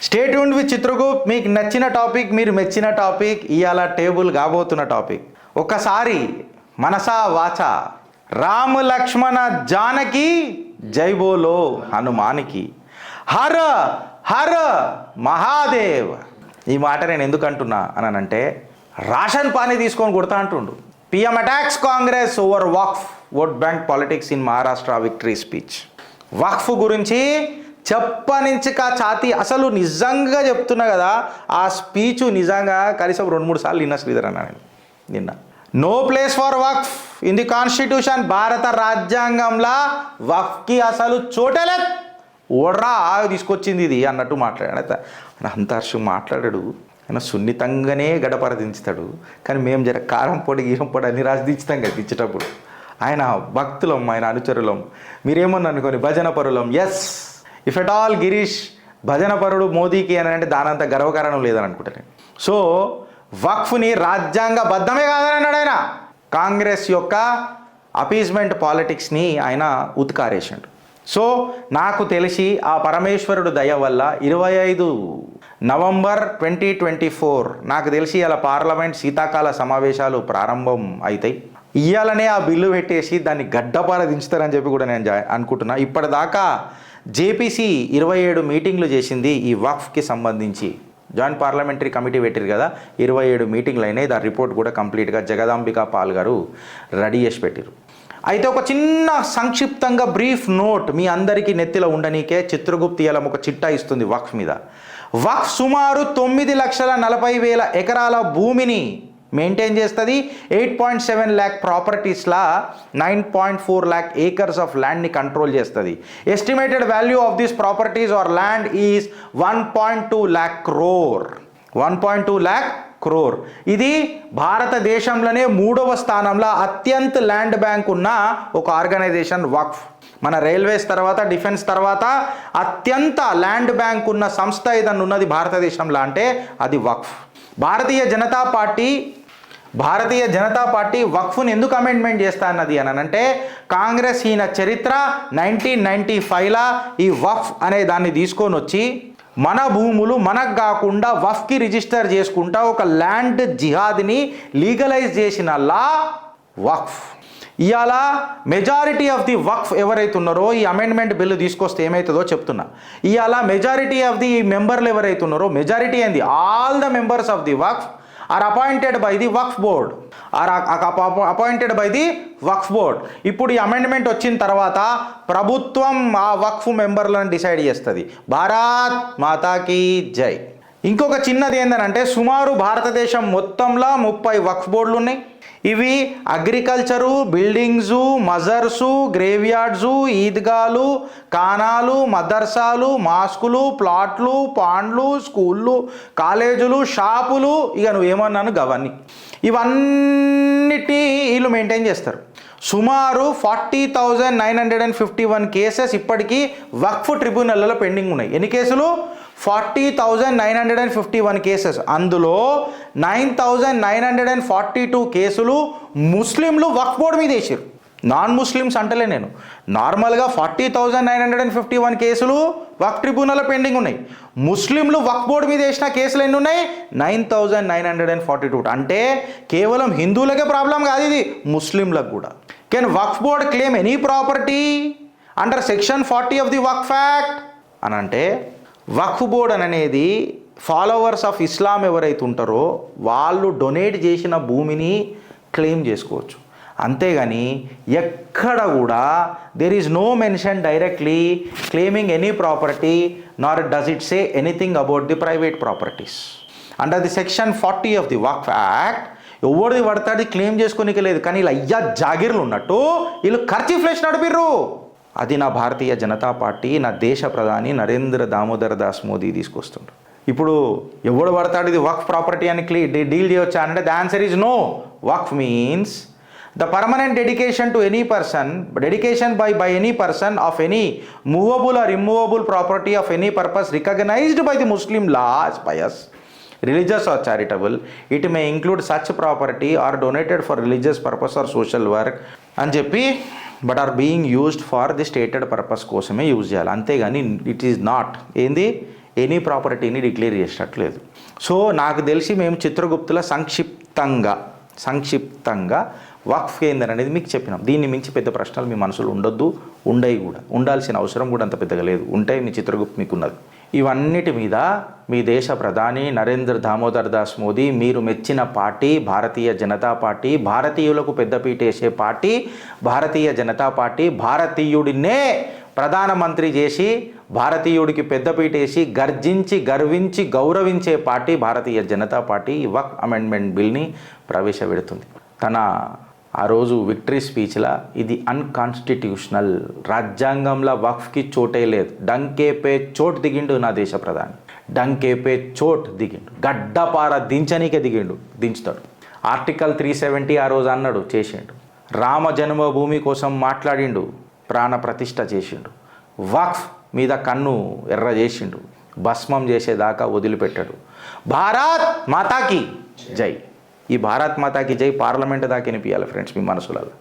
Stay tuned with చిత్రగూప్. మీకు నచ్చిన topic, మీరు మెచ్చిన టాపిక్, ఇవాళ టేబుల్ కాబోతున్న టాపిక్. ఒకసారి మనసా వాచ రామ లక్ష్మణ జానకి జై బోలో హనుమానికి, హర హర మహాదేవ్. ఈ మాట నేను ఎందుకు అంటున్నా అని అంటే, రాషన్ పానీ తీసుకొని కొడతా అంటుండు. PM attacks Congress over Waqf, vote bank politics in Maharashtra victory speech. Waqf గురించి చెప్పనించక ఛాతీ, అసలు నిజంగా చెప్తున్నా కదా, ఆ స్పీచ్ నిజంగా కనీసం 2-3 సార్లు విన్నా శ్రీధర్ అన్న నేను నిన్న. No place for waqf in the constitution. భారత రాజ్యాంగంలో వక్ఫ్కి అసలు చోటలే, ఓడ్రా తీసుకొచ్చింది ఇది అన్నట్టు మాట్లాడాడు. అంతర్షు మాట్లాడాడు, ఆయన సున్నితంగానే గడపర దించుతాడు. కానీ మేము జర కారం పొడి గీరం పొడి అన్ని రాసి దించుతాం కదా దించేటప్పుడు. ఆయన భక్తులం, ఆయన అనుచరులం, మీరేమన్నా అనుకోని భజన పరులం. Yes, if at all Girish భజన పరుడు మోదీకి అని అంటే దానంత గర్వకారణం లేదని అనుకుంటాను. సో వక్ఫ్ని రాజ్యాంగబద్ధమే కాదని అన్నాడు ఆయన. కాంగ్రెస్ యొక్క అపీజ్మెంట్ పాలిటిక్స్ని ఆయన ఉత్కారేసాడు. సో నాకు తెలిసి ఆ పరమేశ్వరుడు దయ వల్ల 25 నవంబర్ 2024 నాకు తెలిసి ఇలా పార్లమెంట్ శీతాకాల సమావేశాలు ప్రారంభం అవుతాయి. ఇయ్యాలనే ఆ బిల్లు పెట్టేసి దాన్ని గడ్డపార దించుతారని చెప్పి కూడా నేను అనుకుంటున్నా. ఇప్పటిదాకా జేపీసీ 27 మీటింగ్లు చేసింది ఈ వక్ఫ్కి సంబంధించి. జాయింట్ పార్లమెంటరీ కమిటీ పెట్టారు కదా, 27 మీటింగ్లు అయినాయి. దాని రిపోర్ట్ కూడా కంప్లీట్గా జగదాంబికా పాల్ గారు రెడీ చేసి పెట్టారు. అయితే ఒక చిన్న సంక్షిప్తంగా బ్రీఫ్ నోట్ మీ అందరికీ నెత్తిలో ఉండనీకే చిత్రగుప్తి ఇలా ఒక చిట్టా ఇస్తుంది వక్ఫ్ మీద. వక్ఫ్ సుమారు 9,40,000 ఎకరాల భూమిని మెయింటైన్ చేస్తుంది. 8.7 lakh ప్రాపర్టీస్లా 9.4 lakh ఏకర్స్ ఆఫ్ ల్యాండ్ని కంట్రోల్ చేస్తుంది. Estimated value of this properties or land is 1.2 lakh crore. 1.2 lakh crore. ఇది భారతదేశంలోనే 3వ స్థానంలో అత్యంత ల్యాండ్ బ్యాంక్ ఉన్న ఒక ఆర్గనైజేషన్ వక్ఫ్. మన రైల్వేస్ తర్వాత, డిఫెన్స్ తర్వాత అత్యంత ల్యాండ్ బ్యాంక్ ఉన్న సంస్థ ఏదన్నా ఉన్నది భారతదేశంలో అంటే అది వక్ఫ్. భారతీయ జనతా పార్టీ వక్ఫ్ని ఎందుకు అమెండ్మెంట్ చేస్తా అన్నది అని అంటే, కాంగ్రెస్ ఈయన చరిత్ర 1995లా ఈ వక్ఫ్ అనే దాన్ని తీసుకొని వచ్చి మన భూములు మనకు కాకుండా వక్ఫ్కి రిజిస్టర్ చేసుకుంటా ఒక ల్యాండ్ జిహాద్ని లీగలైజ్ చేసిన లా వక్ఫ్. ఇవాళ మెజారిటీ ఆఫ్ ది వక్ఫ్ ఎవరైతే ఉన్నారో ఈ అమెండ్మెంట్ బిల్లు తీసుకొస్తే ఏమవుతుందో చెప్తున్నా. ఇవాళ మెజారిటీ ఆఫ్ ది మెంబర్లు ఎవరైతే ఉన్నారో, మెజారిటీ ఏంది, all the members of the waqf are appointed by the waqf board, ఇప్పుడు ఈ అమెండ్మెంట్ వచ్చిన తర్వాత ప్రభుత్వం ఆ వక్ఫ్ మెంబర్లను డిసైడ్ చేస్తుంది. భారత్ మాతాకి జై. ఇంకొక చిన్నది ఏంటంటే, సుమారు భారతదేశం మొత్తంలో 30 వక్ఫ్ బోర్డులు ఉన్నాయి. ఇవి అగ్రికల్చరు, బిల్డింగ్సు, మజర్సు, గ్రేవ్యార్డ్సు, ఈద్గాలు, కానాలు, మదర్సాలు, మాస్కులు, ప్లాట్లు, పాండ్లు, స్కూళ్ళు, కాలేజీలు, షాపులు, ఇక నువ్వేమన్నాను గవన్నీ, ఇవన్నిటి వీళ్ళు మెయింటైన్ చేస్తారు. సుమారు 40,951 కేసెస్ ఇప్పటికీ వక్ఫ్ ట్రిబ్యునల్లో పెండింగ్ ఉన్నాయి. ఎన్ని కేసులు? 40,951 కేసెస్. అందులో 9,942 కేసులు ముస్లింలు వక్ఫ్ బోర్డు మీద వేసారు. నాన్ ముస్లిమ్స్ అంటలే నేను, నార్మల్గా 40,951 కేసులు వక్ఫ్ ట్రిబ్యునల్లో పెండింగ్ ఉన్నాయి. ముస్లింలు వక్ఫ్ బోర్డు మీద వేసిన కేసులు ఎన్ని ఉన్నాయి? 9,942. అంటే కేవలం హిందువులకే ప్రాబ్లం కాదు, ఇది ముస్లింలకు కూడా. Can Waqf board claim any property under section 40 of the Waqf act అని అంటే, వక్ఫ్ బోర్డ్ అనేది ఫాలోవర్స్ ఆఫ్ ఇస్లాం ఎవరైతే ఉంటారో వాళ్ళు డొనేట్ చేసిన భూమిని క్లెయిమ్ చేసుకోవచ్చు. అంతేగాని ఎక్కడ కూడా there is no mention directly claiming any property, nor does it say anything about the private properties under the section 40 of the Waqf act. ఎవరిది పడతాడు క్లెయిమ్ చేసుకోనికే లేదు. కానీ ఇలా అయ్యా జాగిర్లు ఉన్నట్టు వీళ్ళు ఖర్చు ఫ్లెష్ నడిపిర్రు. అది నా భారతీయ జనతా పార్టీ, నా దేశ ప్రధాని నరేంద్ర దామోదర్ దాస్ మోదీ తీసుకొస్తుండ్రు. ఇప్పుడు ఎవడు పడతాడు ఇది వక్ఫ్ ప్రాపర్టీ అని డీల్ చేయొచ్చా అంటే the answer is no. Waqf means the permanent dedication to any person, dedication by any person of any movable or immovable property of any purpose recognized by the Muslim law as pious, religious or charitable. It may include such property or donated for religious purpose or social work అని చెప్పి, but are being used for the stated purpose కోసమే use చేయాలి. అంతేగాని it is not ఏంది any ప్రాపర్టీని declare చేసినట్లేదు. So నాకు తెలిసి మేము చిత్రగుప్తుల సంక్షిప్తంగా వక్ఫ్ కేంద్రం అనేది మీకు చెప్పినాం. దీన్ని మించి పెద్ద ప్రశ్నలు మీ మనసులో ఉండొద్దు, ఉండయి కూడా, ఉండాల్సిన అవసరం కూడా అంత పెద్దగా లేదు. ఉంటే మీ చిత్రగుప్తు మీకున్నది. ఇవన్నిటి మీద మీ దేశ ప్రధాని నరేంద్ర దామోదర్ దాస్ మోదీ, మీరు మెచ్చిన పార్టీ భారతీయ జనతా పార్టీ, భారతీయులకు పెద్దపీట వేసే పార్టీ భారతీయ జనతా పార్టీ, భారతీయుడినే ప్రధానమంత్రి చేసి భారతీయుడికి పెద్దపీట వేసి గర్వించి గౌరవించే పార్టీ భారతీయ జనతా పార్టీ ఈ వక్ఫ్ అమెండ్మెంట్ బిల్ని ప్రవేశపెడుతుంది. తన ఆ రోజు విక్టరీ స్పీచ్లా ఇది అన్కాన్స్టిట్యూషనల్, రాజ్యాంగంలో వక్ఫ్కి చోటే లేదు, డంకేపే చోట్ దిగిండు నా దేశ ప్రధాని, డంకేపే చోట్ దిగిండు, గడ్డపార దించనీకే దించుతాడు. ఆర్టికల్ 370 ఆ రోజు అన్నాడు, చేసిండు. రామ జన్మభూమి కోసం మాట్లాడిండు, ప్రాణ ప్రతిష్ఠ చేసిండు. వక్ఫ్ మీద కన్ను ఎర్ర చేసిండు, భస్మం చేసేదాకా వదిలిపెట్టాడు. భారత్ మాతాకి జై. ఈ భారత్ మాతాకి జై పార్లమెంట్ దాకా వినిపించాలి ఫ్రెండ్స్ మీ మనసులలో.